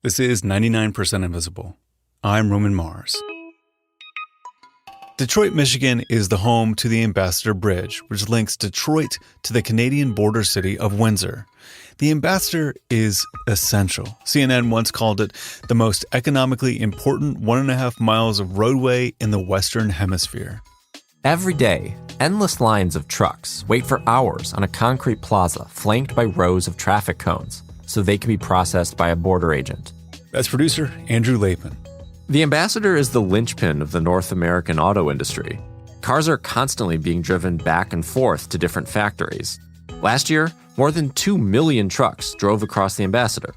This is 99% Invisible. I'm Roman Mars. Detroit, Michigan is the home to the Ambassador Bridge, which links Detroit to the Canadian border city of Windsor. The Ambassador is essential. CNN once called it the most economically important 1.5 miles of roadway in the Western Hemisphere. Every day, endless lines of trucks wait for hours on a concrete plaza flanked by rows of traffic cones so they can be processed by a border agent. That's producer Andrew Lapin. The Ambassador is the linchpin of the North American auto industry. Cars are constantly being driven back and forth to different factories. Last year, more than 2 million trucks drove across the Ambassador.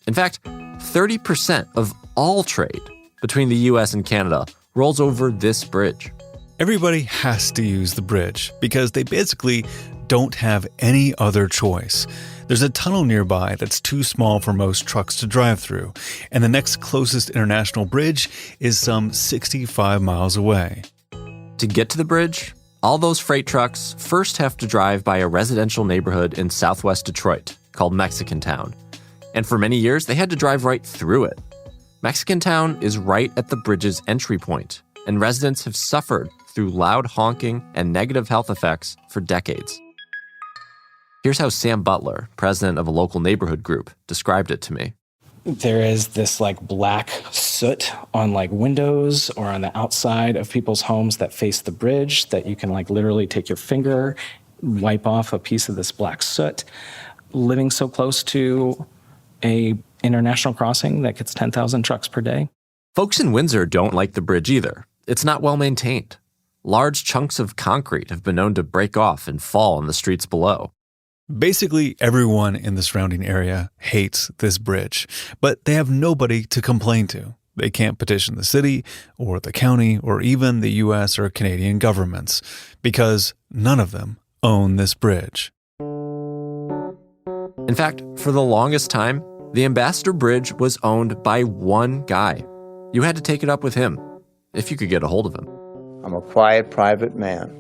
In fact, 30% of all trade between the US and Canada rolls over this bridge. Everybody has to use the bridge because they basically don't have any other choice. There's a tunnel nearby that's too small for most trucks to drive through, and the next closest international bridge is some 65 miles away. To get to the bridge, all those freight trucks first have to drive by a residential neighborhood in southwest Detroit called Mexican Town. And for many years, they had to drive right through it. Mexican Town is right at the bridge's entry point, and residents have suffered through loud honking and negative health effects for decades. Here's how Sam Butler, president of a local neighborhood group, described it to me. There is this black soot on windows or on the outside of people's homes that face the bridge that you can literally take your finger, wipe off a piece of this black soot. Living so close to a international crossing that gets 10,000 trucks per day. Folks in Windsor don't like the bridge either. It's not well maintained. Large chunks of concrete have been known to break off and fall on the streets below. Basically, everyone in the surrounding area hates this bridge, but they have nobody to complain to. They can't petition the city or the county or even the US or Canadian governments because none of them own this bridge. In fact, for the longest time, the Ambassador Bridge was owned by one guy. You had to take it up with him, if you could get a hold of him. I'm a quiet, private man.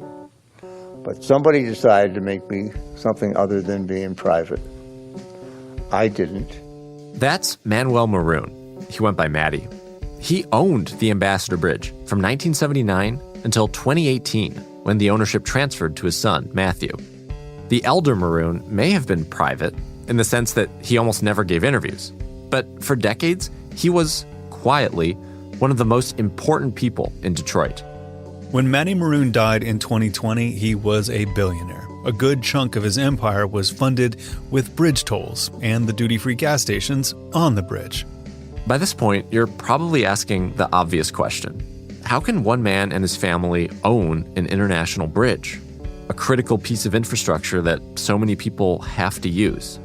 But somebody decided to make me something other than being private. I didn't. That's Manuel Maroon. He went by Matty. He owned the Ambassador Bridge from 1979 until 2018, when the ownership transferred to his son, Matthew. The elder Maroon may have been private in the sense that he almost never gave interviews. But for decades, he was, quietly, one of the most important people in Detroit. When Matty Maroon died in 2020, he was a billionaire. A good chunk of his empire was funded with bridge tolls and the duty-free gas stations on the bridge. By this point, you're probably asking the obvious question. How can one man and his family own an international bridge? A critical piece of infrastructure that so many people have to use.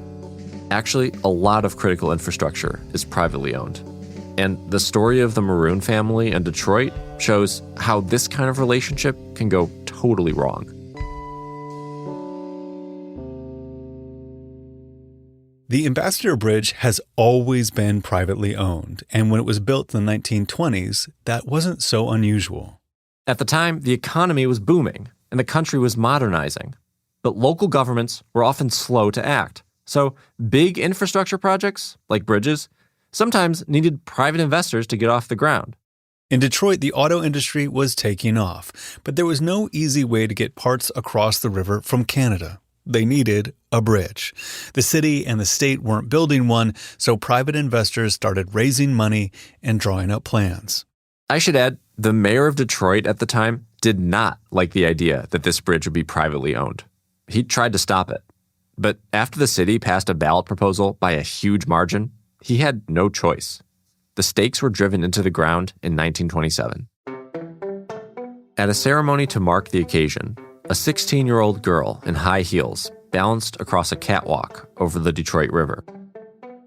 Actually, a lot of critical infrastructure is privately owned. And the story of the Maroon family and Detroit shows how this kind of relationship can go totally wrong. The Ambassador Bridge has always been privately owned, and when it was built in the 1920s, that wasn't so unusual. At the time, the economy was booming, and the country was modernizing. But local governments were often slow to act. So big infrastructure projects, like bridges, sometimes needed private investors to get off the ground. In Detroit, the auto industry was taking off, but there was no easy way to get parts across the river from Canada. They needed a bridge. The city and the state weren't building one, so private investors started raising money and drawing up plans. I should add, the mayor of Detroit at the time did not like the idea that this bridge would be privately owned. He tried to stop it. But after the city passed a ballot proposal by a huge margin, he had no choice. The stakes were driven into the ground in 1927. At a ceremony to mark the occasion, a 16-year-old girl in high heels balanced across a catwalk over the Detroit River.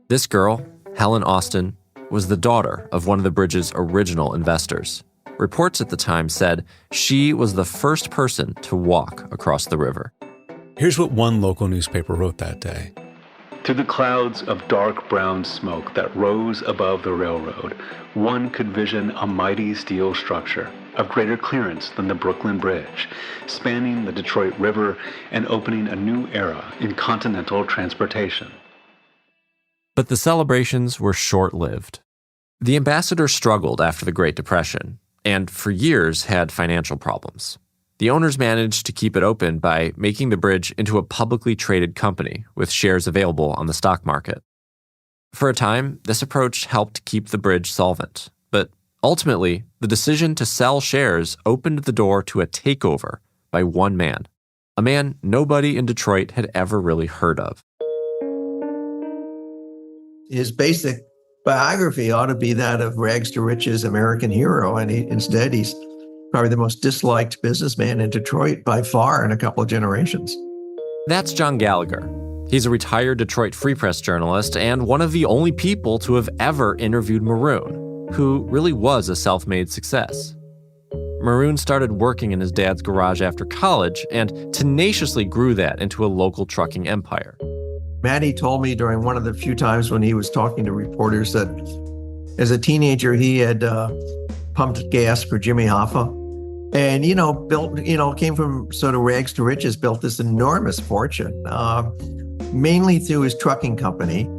This girl, Helen Austin, was the daughter of one of the bridge's original investors. Reports at the time said she was the first person to walk across the river. Here's what one local newspaper wrote that day. Through the clouds of dark brown smoke that rose above the railroad, one could vision a mighty steel structure of greater clearance than the Brooklyn Bridge, spanning the Detroit River and opening a new era in continental transportation. But the celebrations were short-lived. The ambassador struggled after the Great Depression, and for years had financial problems. The owners managed to keep it open by making the bridge into a publicly traded company with shares available on the stock market. For a time, this approach helped keep the bridge solvent, but ultimately, the decision to sell shares opened the door to a takeover by one man, a man nobody in Detroit had ever really heard of. His basic biography ought to be that of rags to riches American hero, and instead he's probably the most disliked businessman in Detroit by far in a couple of generations. That's John Gallagher. He's a retired Detroit Free Press journalist and one of the only people to have ever interviewed Maroon, who really was a self-made success. Maroon started working in his dad's garage after college and tenaciously grew that into a local trucking empire. Matty told me during one of the few times when he was talking to reporters that as a teenager, he had pumped gas for Jimmy Hoffa and, came from sort of rags to riches, built this enormous fortune, mainly through his trucking company.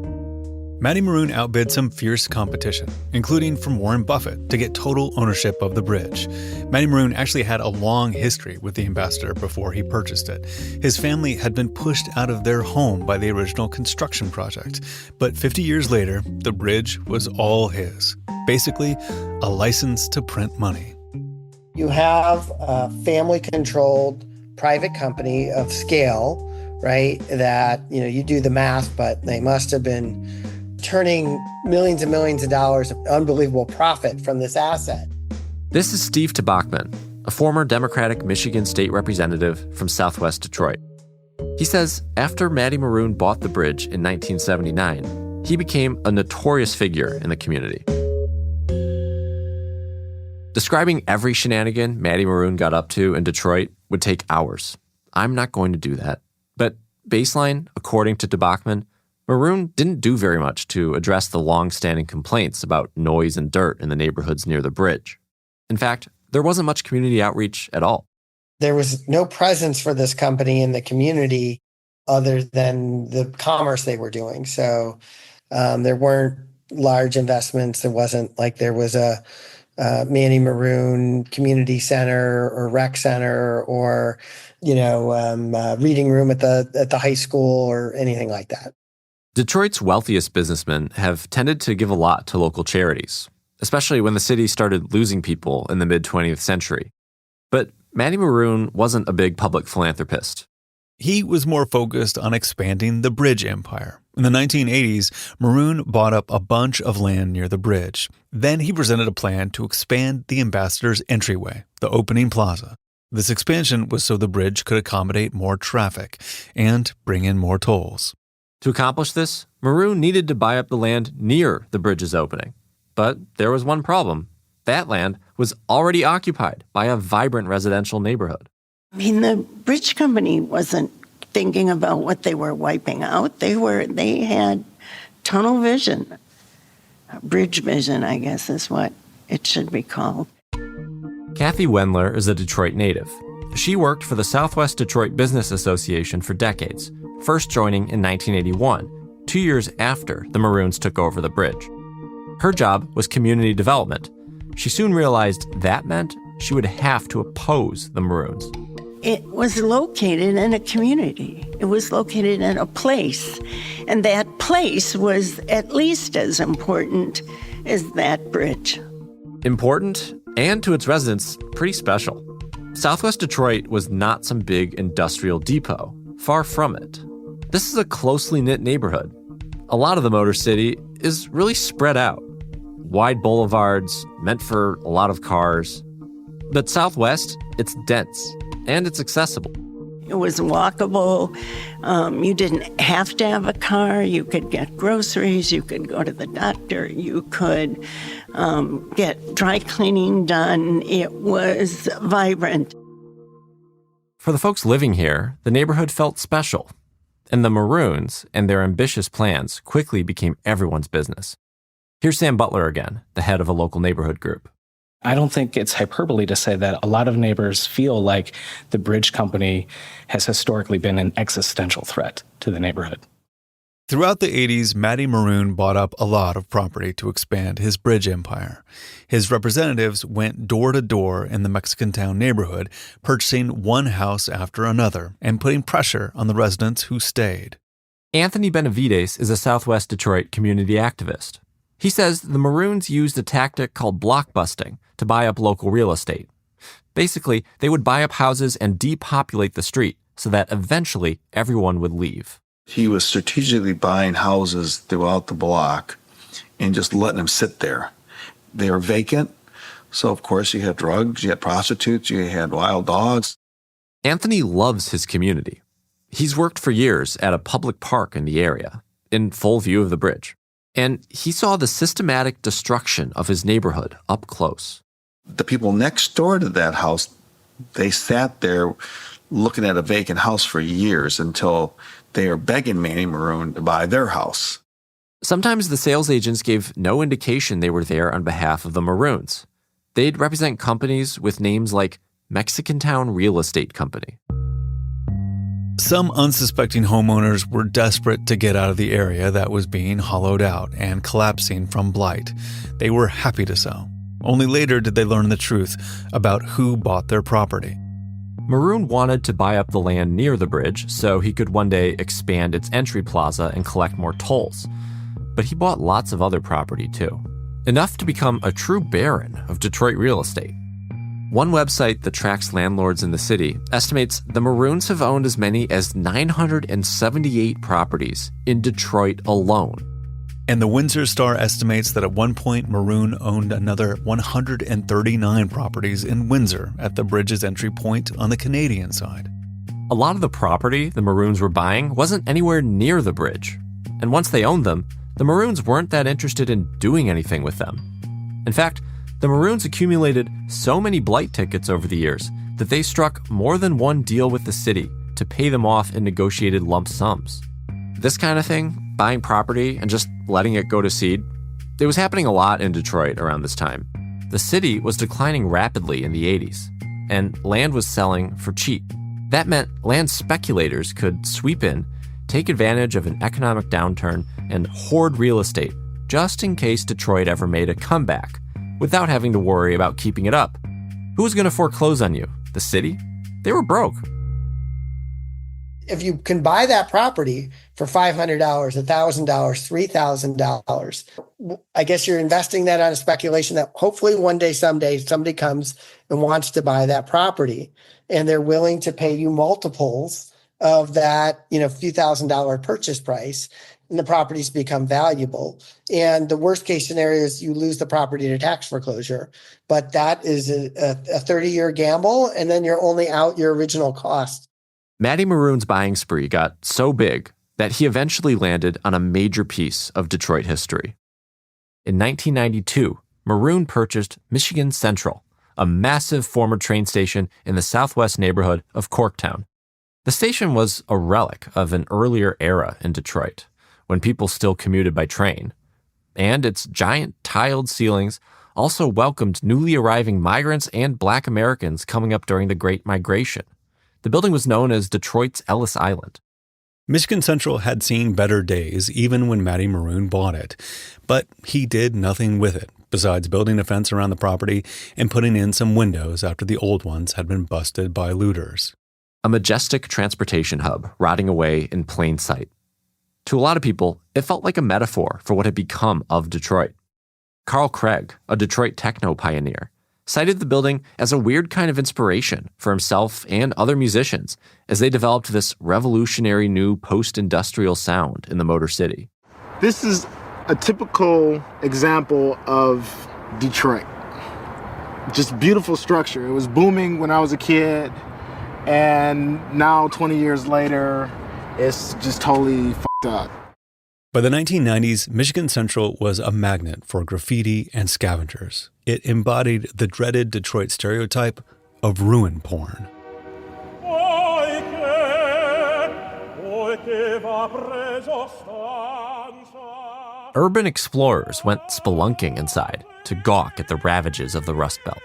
Matty Maroon outbid some fierce competition, including from Warren Buffett, to get total ownership of the bridge. Matty Maroon actually had a long history with the ambassador before he purchased it. His family had been pushed out of their home by the original construction project. But 50 years later, the bridge was all his. Basically, a license to print money. You have a family-controlled private company of scale, right? That, you do the math, but they must have been turning millions and millions of dollars of unbelievable profit from this asset. This is Steve Tabachman, a former Democratic Michigan state representative from Southwest Detroit. He says after Matty Maroon bought the bridge in 1979, he became a notorious figure in the community. Describing every shenanigan Matty Maroon got up to in Detroit would take hours. I'm not going to do that. But baseline, according to Tabachman, Maroon didn't do very much to address the long-standing complaints about noise and dirt in the neighborhoods near the bridge. In fact, there wasn't much community outreach at all. There was no presence for this company in the community other than the commerce they were doing. So there weren't large investments. There wasn't like there was a Matty Maroon community center or rec center or, reading room at the high school or anything like that. Detroit's wealthiest businessmen have tended to give a lot to local charities, especially when the city started losing people in the mid-20th century. But Matty Maroon wasn't a big public philanthropist. He was more focused on expanding the bridge empire. In the 1980s, Maroon bought up a bunch of land near the bridge. Then he presented a plan to expand the ambassador's entryway, the opening plaza. This expansion was so the bridge could accommodate more traffic and bring in more tolls. To accomplish this, Maroon needed to buy up the land near the bridge's opening. But there was one problem. That land was already occupied by a vibrant residential neighborhood. The bridge company wasn't thinking about what they were wiping out. They had tunnel vision. Bridge vision, I guess, is what it should be called. Kathy Wendler is a Detroit native. She worked for the Southwest Detroit Business Association for decades, first joining in 1981, 2 years after the Maroons took over the bridge. Her job was community development. She soon realized that meant she would have to oppose the Maroons. It was located in a community. It was located in a place. And that place was at least as important as that bridge. Important, and to its residents, pretty special. Southwest Detroit was not some big industrial depot. Far from it. This is a closely knit neighborhood. A lot of the Motor City is really spread out. Wide boulevards, meant for a lot of cars. But Southwest, it's dense, and it's accessible. It was walkable. You didn't have to have a car. You could get groceries. You could go to the doctor. You could get dry cleaning done. It was vibrant. For the folks living here, the neighborhood felt special. And the Maroons and their ambitious plans quickly became everyone's business. Here's Sam Butler again, the head of a local neighborhood group. I don't think it's hyperbole to say that a lot of neighbors feel like the bridge company has historically been an existential threat to the neighborhood. Throughout the 80s, Matty Maroon bought up a lot of property to expand his bridge empire. His representatives went door to door in the Mexican Town neighborhood, purchasing one house after another and putting pressure on the residents who stayed. Anthony Benavides is a Southwest Detroit community activist. He says the Maroons used a tactic called blockbusting to buy up local real estate. Basically, they would buy up houses and depopulate the street so that eventually everyone would leave. He was strategically buying houses throughout the block and just letting them sit there. They were vacant, so of course you had drugs, you had prostitutes, you had wild dogs. Anthony loves his community. He's worked for years at a public park in the area, in full view of the bridge. And he saw the systematic destruction of his neighborhood up close. The people next door to that house, they sat there looking at a vacant house for years until they are begging Manny Maroon to buy their house. Sometimes the sales agents gave no indication they were there on behalf of the Maroons. They'd represent companies with names like Mexican Town Real Estate Company. Some unsuspecting homeowners were desperate to get out of the area that was being hollowed out and collapsing from blight. They were happy to sell. Only later did they learn the truth about who bought their property. Maroon wanted to buy up the land near the bridge so he could one day expand its entry plaza and collect more tolls. But he bought lots of other property too, enough to become a true baron of Detroit real estate. One website that tracks landlords in the city estimates the Maroons have owned as many as 978 properties in Detroit alone. And the Windsor Star estimates that at one point Maroon owned another 139 properties in Windsor at the bridge's entry point on the Canadian side. A lot of the property the Maroons were buying wasn't anywhere near the bridge. And once they owned them, the Maroons weren't that interested in doing anything with them. In fact, the Maroons accumulated so many blight tickets over the years that they struck more than one deal with the city to pay them off in negotiated lump sums. This kind of thing, buying property and just letting it go to seed, it was happening a lot in Detroit around this time. The city was declining rapidly in the 80s, and land was selling for cheap. That meant land speculators could sweep in, take advantage of an economic downturn, and hoard real estate just in case Detroit ever made a comeback, without having to worry about keeping it up. Who was going to foreclose on you? The city? They were broke. If you can buy that property for $500, $1,000, $3,000, I guess you're investing that on a speculation that hopefully one day, someday, somebody comes and wants to buy that property, and they're willing to pay you multiples of that, few $1,000 purchase price, and the properties become valuable. And the worst case scenario is you lose the property to tax foreclosure, but that is a 30-year gamble, and then you're only out your original cost. Matty Maroon's buying spree got so big that he eventually landed on a major piece of Detroit history. In 1992, Maroon purchased Michigan Central, a massive former train station in the southwest neighborhood of Corktown. The station was a relic of an earlier era in Detroit, when people still commuted by train. And its giant tiled ceilings also welcomed newly arriving migrants and Black Americans coming up during the Great Migration. The building was known as Detroit's Ellis Island. Michigan Central had seen better days even when Matty Maroon bought it, but he did nothing with it besides building a fence around the property and putting in some windows after the old ones had been busted by looters. A majestic transportation hub rotting away in plain sight. To a lot of people, it felt like a metaphor for what had become of Detroit. Carl Craig, a Detroit techno pioneer, cited the building as a weird kind of inspiration for himself and other musicians as they developed this revolutionary new post-industrial sound in the Motor City. This is a typical example of Detroit. Just beautiful structure. It was booming when I was a kid, and now 20 years later, it's just totally f***ed up. By the 1990s, Michigan Central was a magnet for graffiti and scavengers. It embodied the dreaded Detroit stereotype of ruin porn. Urban explorers went spelunking inside to gawk at the ravages of the Rust Belt.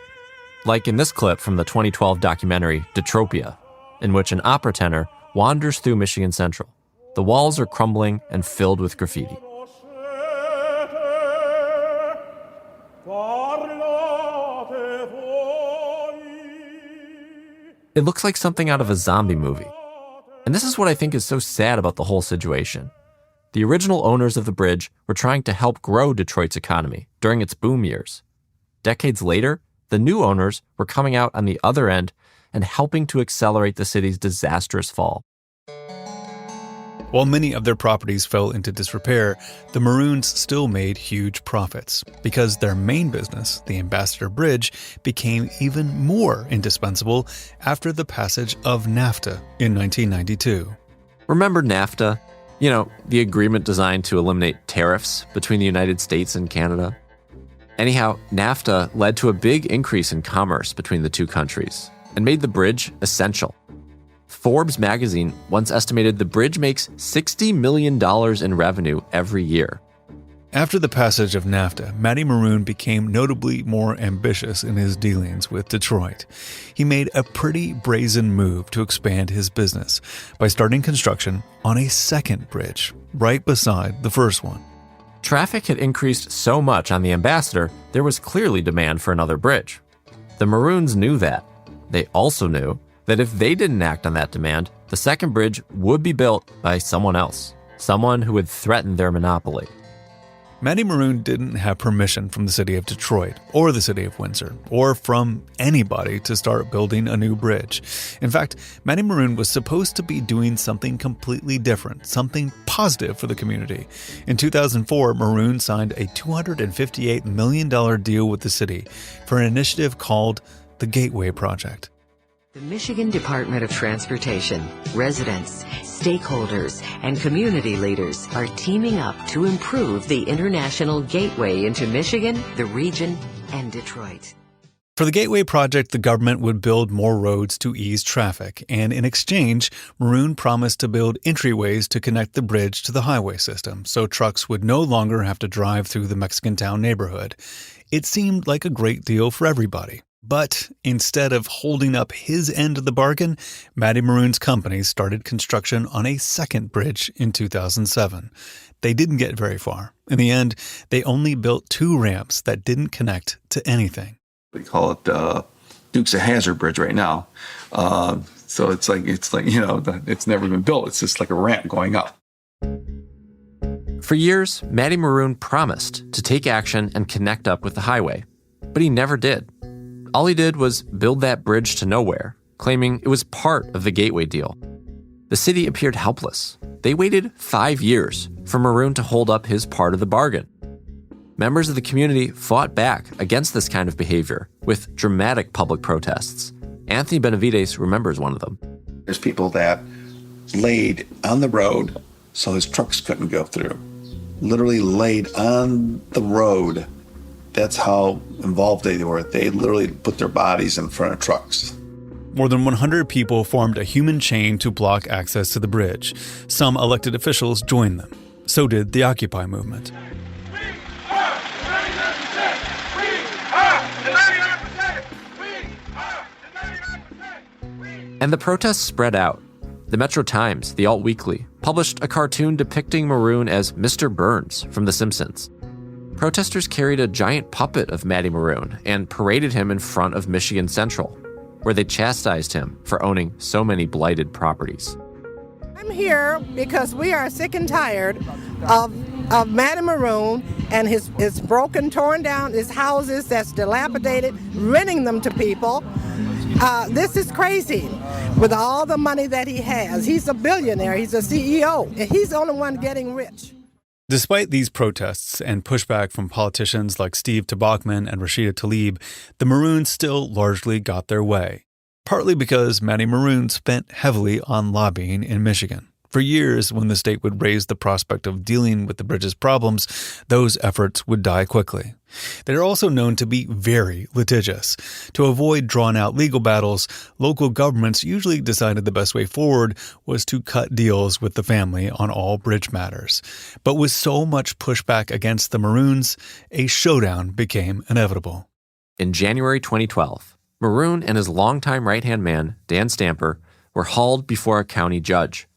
Like in this clip from the 2012 documentary Detropia, in which an opera tenor wanders through Michigan Central. The walls are crumbling and filled with graffiti. It looks like something out of a zombie movie. And this is what I think is so sad about the whole situation. The original owners of the bridge were trying to help grow Detroit's economy during its boom years. Decades later, the new owners were coming out on the other end and helping to accelerate the city's disastrous fall. While many of their properties fell into disrepair, the Maroons still made huge profits because their main business, the Ambassador Bridge, became even more indispensable after the passage of NAFTA in 1992. Remember NAFTA? You know, the agreement designed to eliminate tariffs between the United States and Canada. Anyhow, NAFTA led to a big increase in commerce between the two countries and made the bridge essential. Forbes magazine once estimated the bridge makes $60 million in revenue every year. After the passage of NAFTA, Matty Maroon became notably more ambitious in his dealings with Detroit. He made a pretty brazen move to expand his business by starting construction on a second bridge, right beside the first one. Traffic had increased so much on the Ambassador, there was clearly demand for another bridge. The Maroons knew that. They also knew that if they didn't act on that demand, the second bridge would be built by someone else, someone who would threaten their monopoly. Matty Maroon didn't have permission from the city of Detroit or the city of Windsor or from anybody to start building a new bridge. In fact, Matty Maroon was supposed to be doing something completely different, something positive for the community. In 2004, Maroon signed a $258 million deal with the city for an initiative called the Gateway Project. The Michigan Department of Transportation, residents, stakeholders, and community leaders are teaming up to improve the international gateway into Michigan, the region, and Detroit. For the Gateway Project, the government would build more roads to ease traffic, and in exchange, Maroon promised to build entryways to connect the bridge to the highway system, so trucks would no longer have to drive through the Mexican town neighborhood. It seemed like a great deal for everybody. But instead of holding up his end of the bargain, Matty Maroon's company started construction on a second bridge in 2007. They didn't get very far. In the end, they only built 2 ramps that didn't connect to anything. We call it Dukes of Hazzard Bridge right now. So it's like it's never been built. It's just like a ramp going up. For years, Matty Maroon promised to take action and connect up with the highway, but he never did. All he did was build that bridge to nowhere, claiming it was part of the Gateway deal. The city appeared helpless. They waited 5 years for Maroon to hold up his part of the bargain. Members of the community fought back against this kind of behavior with dramatic public protests. Anthony Benavides remembers one of them. There's people that laid on the road so his trucks couldn't go through. Literally laid on the road. That's how involved they were. They literally put their bodies in front of trucks. More than 100 people formed a human chain to block access to the bridge. Some elected officials joined them. So did the Occupy movement. And the protests spread out. The Metro Times, the alt weekly, published a cartoon depicting Maroon as Mr. Burns from The Simpsons. Protesters carried a giant puppet of Matty Maroon and paraded him in front of Michigan Central, where they chastised him for owning so many blighted properties. I'm here because we are sick and tired of Matty Maroon and his broken, torn down, his houses that's dilapidated, renting them to people. This is crazy with all the money that he has. He's a billionaire. He's a CEO. He's the only one getting rich. Despite these protests and pushback from politicians like Steve Tabachman and Rashida Tlaib, the Maroons still largely got their way, partly because Matty Maroon spent heavily on lobbying in Michigan. For years, when the state would raise the prospect of dealing with the bridge's problems, those efforts would die quickly. They're also known to be very litigious. To avoid drawn-out legal battles, local governments usually decided the best way forward was to cut deals with the family on all bridge matters. But with so much pushback against the Maroons, a showdown became inevitable. In January 2012, Maroon and his longtime right-hand man, Dan Stamper, were hauled before a county judge.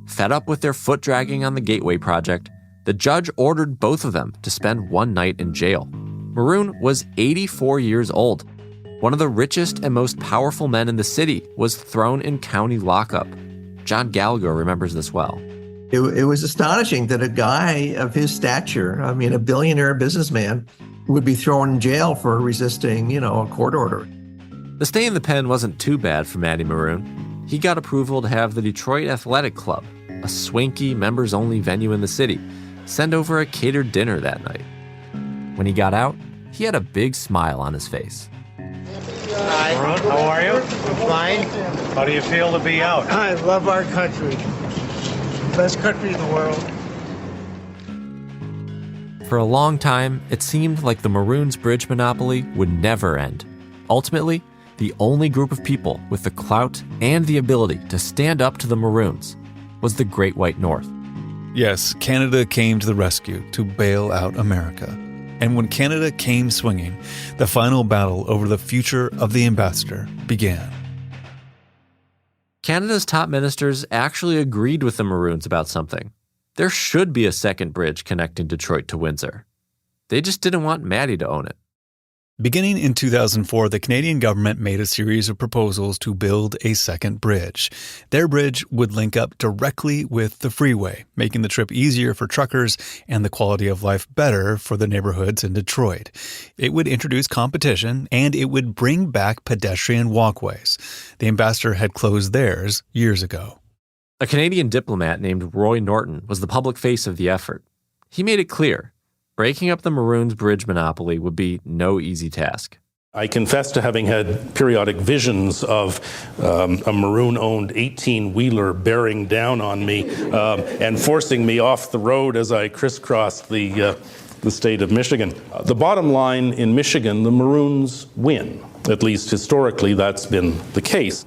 Fed up with their foot dragging on the Gateway project, the judge ordered both of them to spend one night in jail. Maroon was 84 years old. One of the richest and most powerful men in the city was thrown in county lockup. John Gallagher remembers this well. It was astonishing that a guy of his stature, a billionaire businessman, would be thrown in jail for resisting, a court order. The stay in the pen wasn't too bad for Matty Maroon. He got approval to have the Detroit Athletic Club, a swanky members-only venue in the city, send over a catered dinner that night. When he got out, he had a big smile on his face. Hi. Maroon, how are you? I'm fine. How do you feel to be out? I love our country. Best country in the world. For a long time, it seemed like the Maroons' bridge monopoly would never end. Ultimately, the only group of people with the clout and the ability to stand up to the Maroons was the Great White North. Yes, Canada came to the rescue to bail out America. And when Canada came swinging, the final battle over the future of the Ambassador began. Canada's top ministers actually agreed with the Maroons about something. There should be a second bridge connecting Detroit to Windsor. They just didn't want Matty to own it. Beginning in 2004, the Canadian government made a series of proposals to build a second bridge. Their bridge would link up directly with the freeway, making the trip easier for truckers and the quality of life better for the neighborhoods in Detroit. It would introduce competition, and it would bring back pedestrian walkways. The Ambassador had closed theirs years ago. A Canadian diplomat named Roy Norton was the public face of the effort. He made it clear breaking up the Maroons' bridge monopoly would be no easy task. I confess to having had periodic visions of a Maroon-owned 18-wheeler bearing down on me and forcing me off the road as I crisscrossed the state of Michigan. The bottom line in Michigan, the Maroons win. At least historically, that's been the case.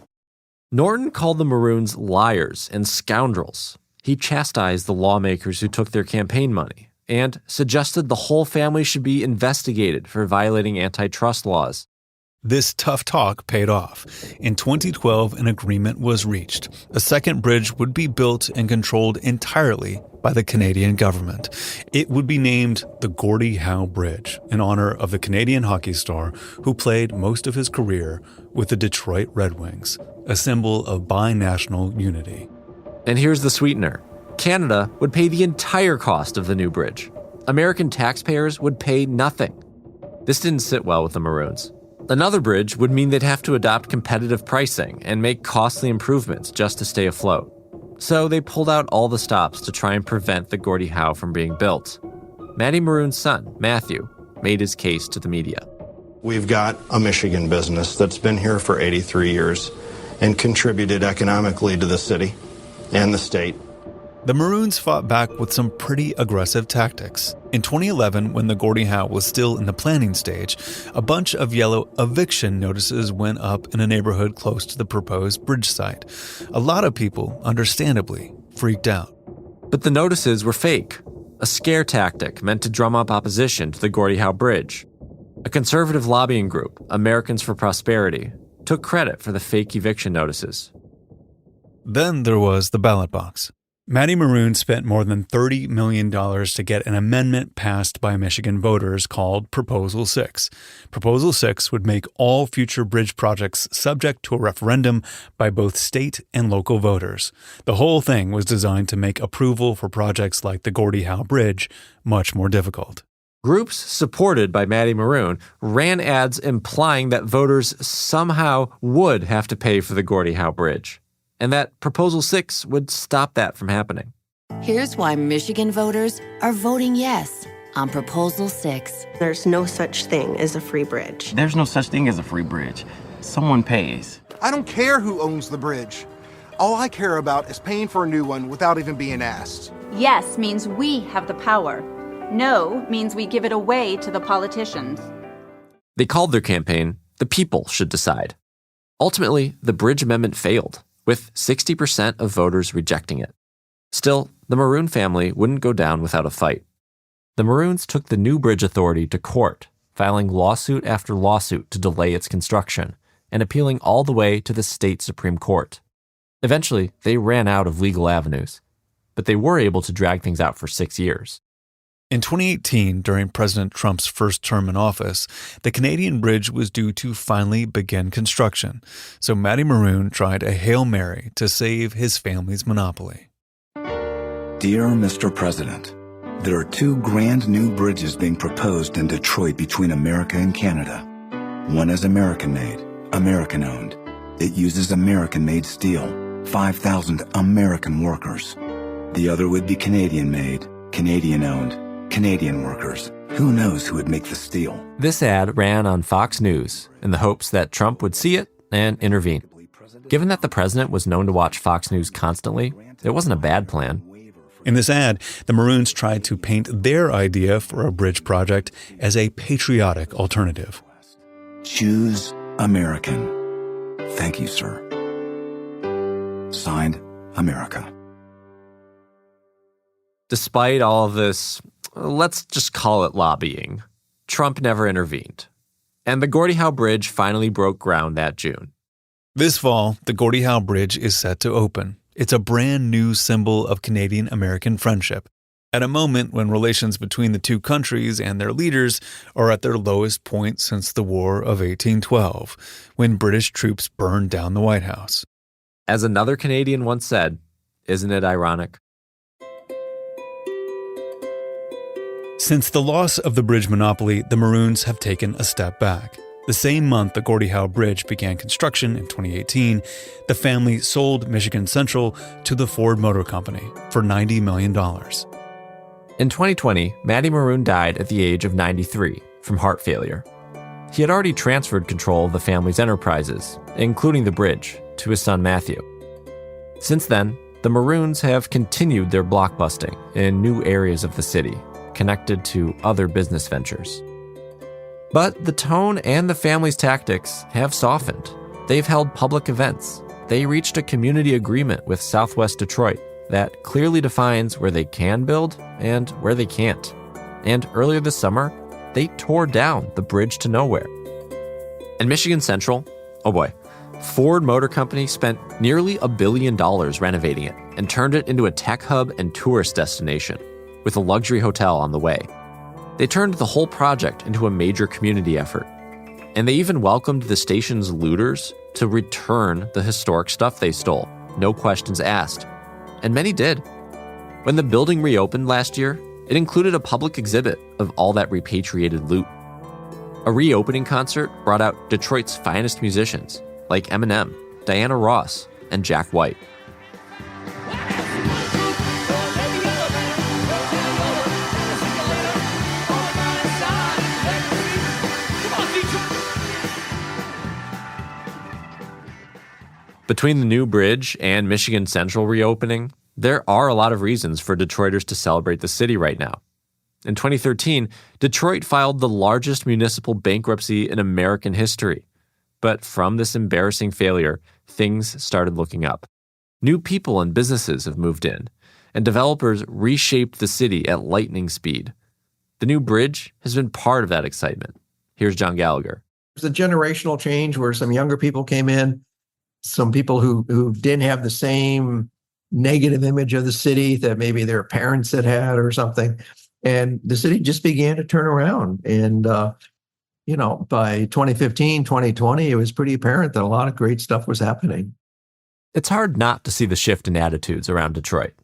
Norton called the Maroons liars and scoundrels. He chastised the lawmakers who took their campaign money and suggested the whole family should be investigated for violating antitrust laws. This tough talk paid off. In 2012, an agreement was reached. A second bridge would be built and controlled entirely by the Canadian government. It would be named the Gordie Howe Bridge, in honor of the Canadian hockey star who played most of his career with the Detroit Red Wings, a symbol of binational unity. And here's the sweetener. Canada would pay the entire cost of the new bridge. American taxpayers would pay nothing. This didn't sit well with the Maroons. Another bridge would mean they'd have to adopt competitive pricing and make costly improvements just to stay afloat. So they pulled out all the stops to try and prevent the Gordie Howe from being built. Matty Maroon's son, Matthew, made his case to the media. We've got a Michigan business that's been here for 83 years and contributed economically to the city and the state. The Maroons fought back with some pretty aggressive tactics. In 2011, when the Gordie Howe was still in the planning stage, a bunch of yellow eviction notices went up in a neighborhood close to the proposed bridge site. A lot of people, understandably, freaked out. But the notices were fake, a scare tactic meant to drum up opposition to the Gordie Howe Bridge. A conservative lobbying group, Americans for Prosperity, took credit for the fake eviction notices. Then there was the ballot box. Matty Maroon spent more than $30 million to get an amendment passed by Michigan voters called Proposal 6. Proposal 6 would make all future bridge projects subject to a referendum by both state and local voters. The whole thing was designed to make approval for projects like the Gordie Howe Bridge much more difficult. Groups supported by Matty Maroon ran ads implying that voters somehow would have to pay for the Gordie Howe Bridge, and that Proposal 6 would stop that from happening. Here's why Michigan voters are voting yes on Proposal 6. There's no such thing as a free bridge. There's no such thing as a free bridge. Someone pays. I don't care who owns the bridge. All I care about is paying for a new one without even being asked. Yes means we have the power. No means we give it away to the politicians. They called their campaign, "The People Should Decide." Ultimately, the bridge amendment failed, with 60% of voters rejecting it. Still, the Maroon family wouldn't go down without a fight. The Maroons took the new bridge authority to court, filing lawsuit after lawsuit to delay its construction, and appealing all the way to the state Supreme Court. Eventually, they ran out of legal avenues, but they were able to drag things out for 6 years. In 2018, during President Trump's first term in office, the Canadian Bridge was due to finally begin construction, so Matty Maroon tried a Hail Mary to save his family's monopoly. Dear Mr. President, there are 2 grand new bridges being proposed in Detroit between America and Canada. One is American-made, American-owned. It uses American-made steel, 5,000 American workers. The other would be Canadian-made, Canadian-owned, Canadian workers. Who knows who would make the steel? This ad ran on Fox News in the hopes that Trump would see it and intervene. Given that the president was known to watch Fox News constantly, it wasn't a bad plan. In this ad, the Maroons tried to paint their idea for a bridge project as a patriotic alternative. Choose American. Thank you, sir. Signed, America. Despite all of this, let's just call it lobbying, Trump never intervened. And the Gordie Howe Bridge finally broke ground that June. This fall, the Gordie Howe Bridge is set to open. It's a brand new symbol of Canadian-American friendship, at a moment when relations between the two countries and their leaders are at their lowest point since the War of 1812, when British troops burned down the White House. As another Canadian once said, isn't it ironic? Since the loss of the bridge monopoly, the Maroons have taken a step back. The same month the Gordie Howe Bridge began construction in 2018, the family sold Michigan Central to the Ford Motor Company for $90 million. In 2020, Matty Maroon died at the age of 93 from heart failure. He had already transferred control of the family's enterprises, including the bridge, to his son Matthew. Since then, the Maroons have continued their blockbusting in new areas of the city, connected to other business ventures. But the tone and the family's tactics have softened. They've held public events. They reached a community agreement with Southwest Detroit that clearly defines where they can build and where they can't. And earlier this summer, they tore down the bridge to nowhere. And Michigan Central, oh boy, Ford Motor Company spent nearly $1 billion renovating it and turned it into a tech hub and tourist destination, with a luxury hotel on the way. They turned the whole project into a major community effort. And they even welcomed the station's looters to return the historic stuff they stole, no questions asked. And many did. When the building reopened last year, it included a public exhibit of all that repatriated loot. A reopening concert brought out Detroit's finest musicians, like Eminem, Diana Ross, and Jack White. Between the new bridge and Michigan Central reopening, there are a lot of reasons for Detroiters to celebrate the city right now. In 2013, Detroit filed the largest municipal bankruptcy in American history. But from this embarrassing failure, things started looking up. New people and businesses have moved in, and developers reshaped the city at lightning speed. The new bridge has been part of that excitement. Here's John Gallagher. There's a generational change where some younger people came in, some people who didn't have the same negative image of the city that maybe their parents had had or something. And the city just began to turn around. And, by 2015, 2020, it was pretty apparent that a lot of great stuff was happening. It's hard not to see the shift in attitudes around Detroit.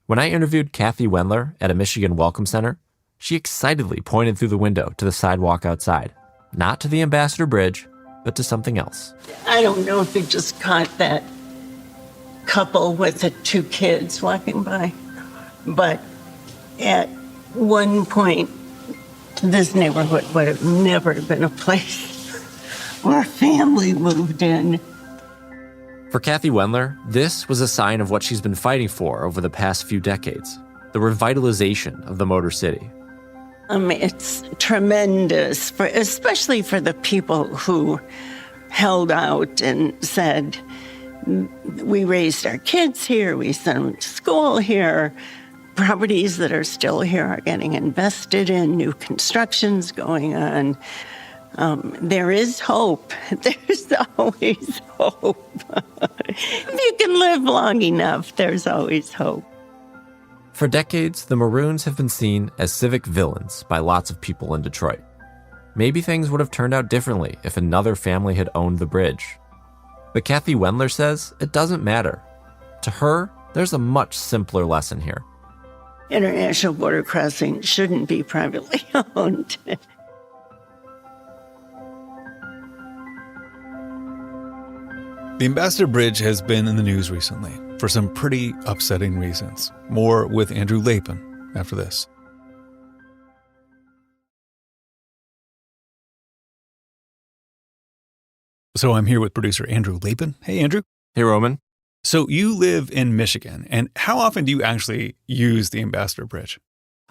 When I interviewed Kathy Wendler at a Michigan Welcome Center, she excitedly pointed through the window to the sidewalk outside, not to the Ambassador Bridge, but to something else. I don't know if you just caught that couple with the 2 kids walking by, but at one point, this neighborhood would have never been a place where a family moved in. For Kathy Wendler, this was a sign of what she's been fighting for over the past few decades, the revitalization of the Motor City. It's tremendous, especially for the people who held out and said, we raised our kids here, we sent them to school here. Properties that are still here are getting invested in, new constructions going on. There is hope. There's always hope. If you can live long enough, there's always hope. For decades, the Maroons have been seen as civic villains by lots of people in Detroit. Maybe things would have turned out differently if another family had owned the bridge. But Kathy Wendler says it doesn't matter. To her, there's a much simpler lesson here. International border crossing shouldn't be privately owned. The Ambassador Bridge has been in the news recently for some pretty upsetting reasons. More with Andrew Lapin after this. So I'm here with producer Andrew Lapin. Hey, Andrew. Hey, Roman. So you live in Michigan, and how often do you actually use the Ambassador Bridge?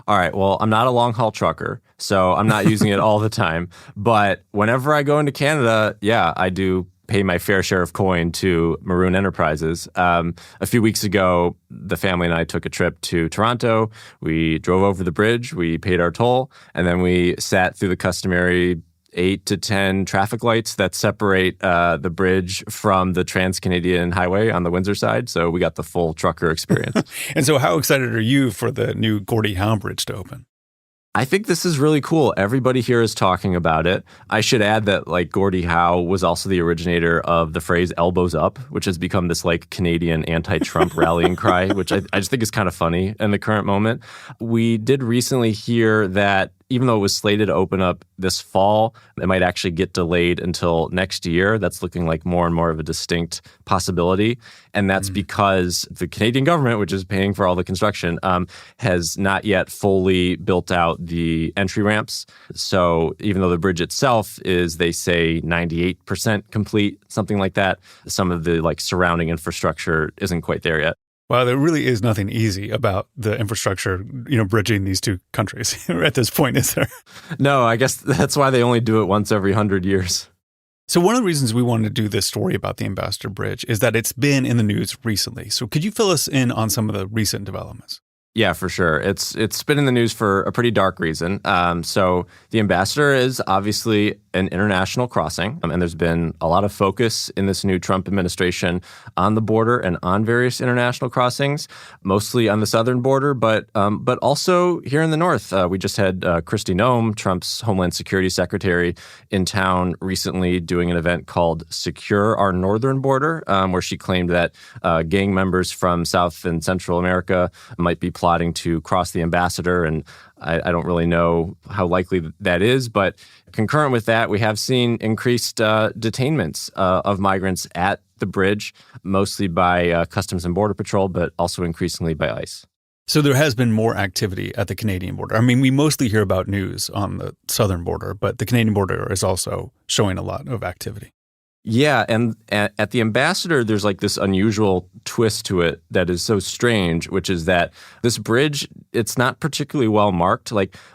All right, well, I'm not a long-haul trucker, so I'm not using it all the time. But whenever I go into Canada, yeah, I do pay my fair share of coin to Maroon Enterprises. A few weeks ago, the family and I took a trip to Toronto. We drove over the bridge, we paid our toll, and then we sat through the customary 8 to 10 traffic lights that separate the bridge from the Trans-Canadian Highway on the Windsor side. So we got the full trucker experience. And so how excited are you for the new Gordie Howe Bridge to open? I think this is really cool. Everybody here is talking about it. I should add that Gordie Howe was also the originator of the phrase elbows up, which has become this Canadian anti-Trump rallying cry, which I just think is kind of funny in the current moment. We did recently hear that even though it was slated to open up this fall, it might actually get delayed until next year. That's looking like more and more of a distinct possibility. And that's because the Canadian government, which is paying for all the construction, has not yet fully built out the entry ramps. So even though the bridge itself is, they say, 98% complete, something like that, some of the surrounding infrastructure isn't quite there yet. Wow, there really is nothing easy about the infrastructure, bridging these two countries at this point, is there? No, I guess that's why they only do it once every 100 years. So one of the reasons we wanted to do this story about the Ambassador Bridge is that it's been in the news recently. So could you fill us in on some of the recent developments? Yeah, for sure. It's been in the news for a pretty dark reason. So the Ambassador is obviously an international crossing, and there's been a lot of focus in this new Trump administration on the border and on various international crossings, mostly on the southern border, but also here in the north. We just had Kristi Noem, Trump's Homeland Security Secretary, in town recently doing an event called Secure Our Northern Border, where she claimed that gang members from South and Central America might be plotting to cross the Ambassador, and I don't really know how likely that is, but concurrent with that, we have seen increased detainments of migrants at the bridge, mostly by Customs and Border Patrol, but also increasingly by ICE. So there has been more activity at the Canadian border. I mean, we mostly hear about news on the southern border, but the Canadian border is also showing a lot of activity. Yeah, and at the Ambassador, there's this unusual twist to it that is so strange, which is that this bridge, it's not particularly well marked.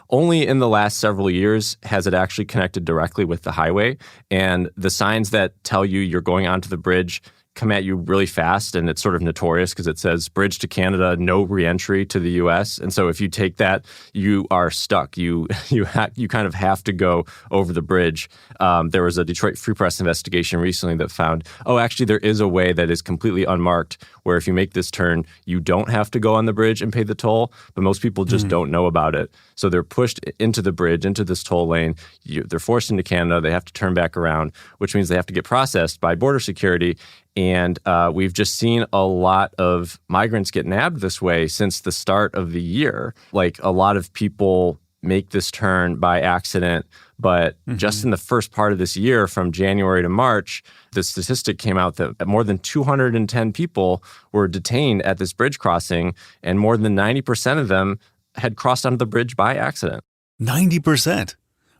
Only in the last several years has it actually connected directly with the highway. And the signs that tell you you're going onto the bridge come at you really fast, and it's sort of notorious because it says bridge to Canada, no reentry to the U.S. And so if you take that, you are stuck. You kind of have to go over the bridge. There was a Detroit Free Press investigation recently that found, actually there is a way that is completely unmarked where if you make this turn, you don't have to go on the bridge and pay the toll, but most people just don't know about it. So they're pushed into the bridge, into this toll lane. They're forced into Canada. They have to turn back around, which means they have to get processed by border security. And we've just seen a lot of migrants get nabbed this way since the start of the year. A lot of people make this turn by accident, but just in the first part of this year, from January to March, the statistic came out that more than 210 people were detained at this bridge crossing, and more than 90% of them had crossed onto the bridge by accident. 90%?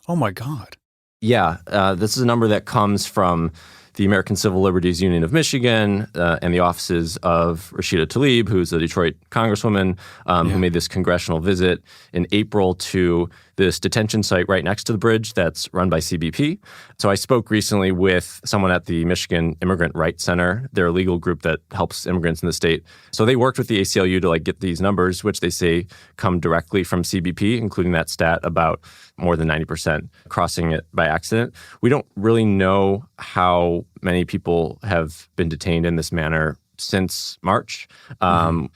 Oh my God. Yeah, this is a number that comes from the American Civil Liberties Union of Michigan and the offices of Rashida Tlaib, who's a Detroit congresswoman who made this congressional visit in April to this detention site right next to the bridge that's run by CBP. So I spoke recently with someone at the Michigan Immigrant Rights Center. They're a legal group that helps immigrants in the state. So they worked with the ACLU to get these numbers, which they say come directly from CBP, including that stat about more than 90% crossing it by accident. We don't really know how many people have been detained in this manner since March.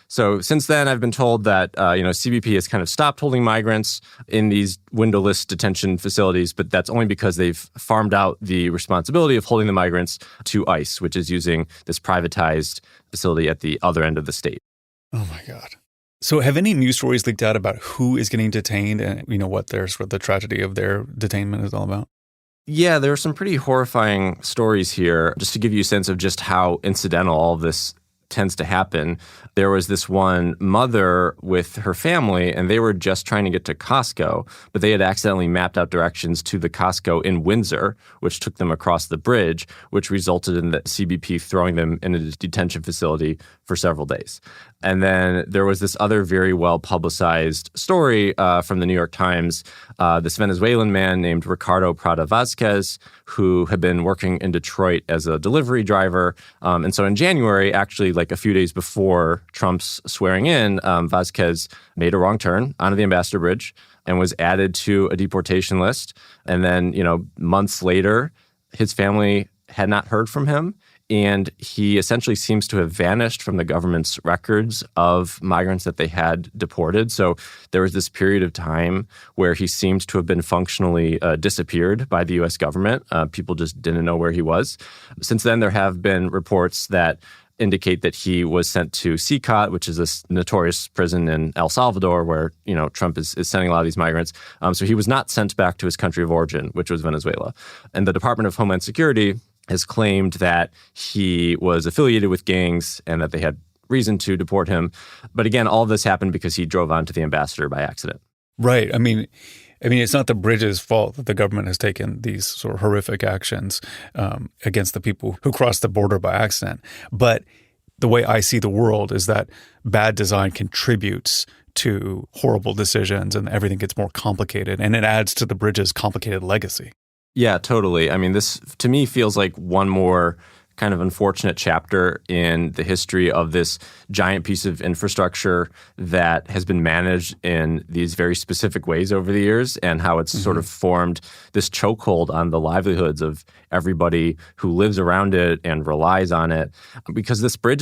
So since then, I've been told that, CBP has kind of stopped holding migrants in these windowless detention facilities, but that's only because they've farmed out the responsibility of holding the migrants to ICE, which is using this privatized facility at the other end of the state. Oh my God. So have any news stories leaked out about who is getting detained and, what the tragedy of their detainment is all about? Yeah, there are some pretty horrifying stories here. Just to give you a sense of just how incidental all of this tends to happen, there was this one mother with her family, and they were just trying to get to Costco, but they had accidentally mapped out directions to the Costco in Windsor, which took them across the bridge, which resulted in the CBP throwing them in a detention facility for several days. And then there was this other very well-publicized story from the New York Times, this Venezuelan man named Ricardo Prada Vazquez, who had been working in Detroit as a delivery driver. And so in January, actually a few days before Trump's swearing in, Vazquez made a wrong turn onto the Ambassador Bridge and was added to a deportation list. And then, months later, his family had not heard from him. And he essentially seems to have vanished from the government's records of migrants that they had deported. So there was this period of time where he seemed to have been functionally disappeared by the U.S. government. People just didn't know where he was. Since then, there have been reports that indicate that he was sent to CCOT, which is this notorious prison in El Salvador where, Trump is sending a lot of these migrants. So he was not sent back to his country of origin, which was Venezuela. And the Department of Homeland Security has claimed that he was affiliated with gangs and that they had reason to deport him. But again, all of this happened because he drove onto the Ambassador by accident. Right. I mean, it's not the bridge's fault that the government has taken these sort of horrific actions against the people who crossed the border by accident. But the way I see the world is that bad design contributes to horrible decisions and everything gets more complicated, and it adds to the bridge's complicated legacy. Yeah, totally. I mean, this to me feels like one more kind of unfortunate chapter in the history of this giant piece of infrastructure that has been managed in these very specific ways over the years, and how it's sort of formed this chokehold on the livelihoods of everybody who lives around it and relies on it, because this bridge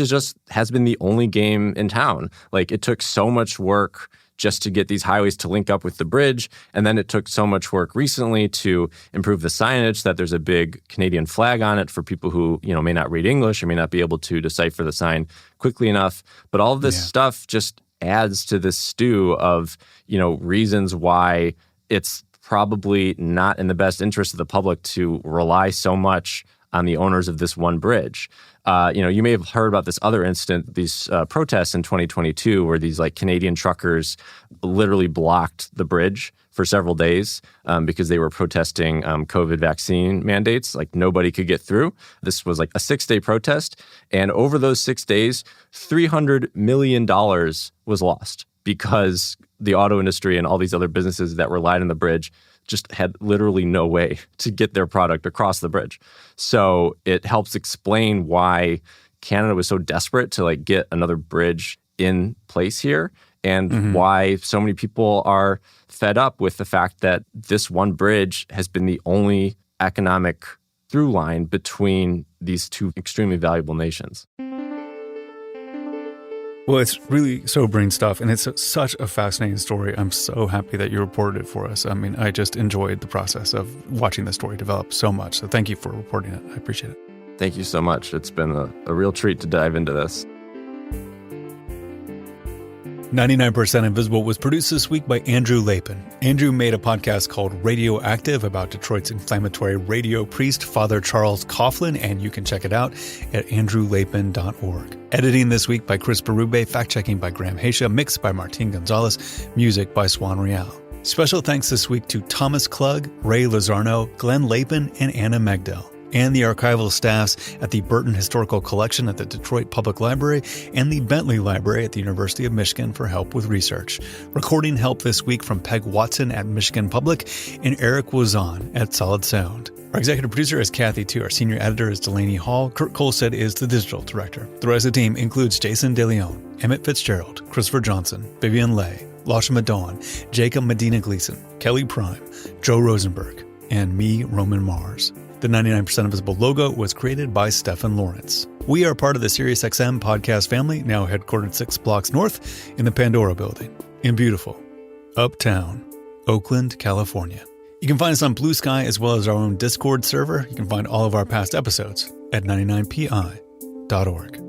has been the only game in town. It took so much work just to get these highways to link up with the bridge. And then it took so much work recently to improve the signage that there's a big Canadian flag on it for people who, may not read English or may not be able to decipher the sign quickly enough. But all of this stuff just adds to this stew of, reasons why it's probably not in the best interest of the public to rely so much on the owners of this one bridge. You may have heard about this other incident, these protests in 2022, where these Canadian truckers literally blocked the bridge for several days because they were protesting COVID vaccine mandates. Nobody could get through. This was a 6-day protest. And over those 6 days, $300 million was lost because the auto industry and all these other businesses that relied on the bridge just had literally no way to get their product across the bridge. So it helps explain why Canada was so desperate to get another bridge in place here, and why so many people are fed up with the fact that this one bridge has been the only economic through line between these two extremely valuable nations. Well, it's really sobering stuff, and it's such a fascinating story. I'm so happy that you reported it for us. I mean, I just enjoyed the process of watching the story develop so much. So thank you for reporting it. I appreciate it. Thank you so much. It's been a real treat to dive into this. 99% Invisible was produced this week by Andrew Lapin. Andrew made a podcast called Radioactive about Detroit's inflammatory radio priest, Father Charles Coughlin, and you can check it out at andrewlapin.org. Editing this week by Chris Berube, fact-checking by Graham Haisha, mixed by Martin Gonzalez, music by Swan Real. Special thanks this week to Thomas Klug, Ray Lozarno, Glenn Lapin, and Anna Megdell. and the archival staffs at the Burton Historical Collection at the Detroit Public Library and the Bentley Library at the University of Michigan for help with research. Recording help this week from Peg Watson at Michigan Public and Eric Wazan at Solid Sound. Our executive producer is Kathy Tu. Our senior editor is Delaney Hall. Kurt Kolstead is the digital director. The rest of the team includes Jason DeLeon, Emmett Fitzgerald, Christopher Johnson, Vivian Leigh, Lashma Dawn, Jacob Medina Gleason, Kelly Prime, Joe Rosenberg, and me, Roman Mars. The 99% Invisible logo was created by Stefan Lawrence. We are part of the SiriusXM podcast family, now headquartered 6 blocks north in the Pandora building in beautiful Uptown, Oakland, California. You can find us on Blue Sky as well as our own Discord server. You can find all of our past episodes at 99pi.org.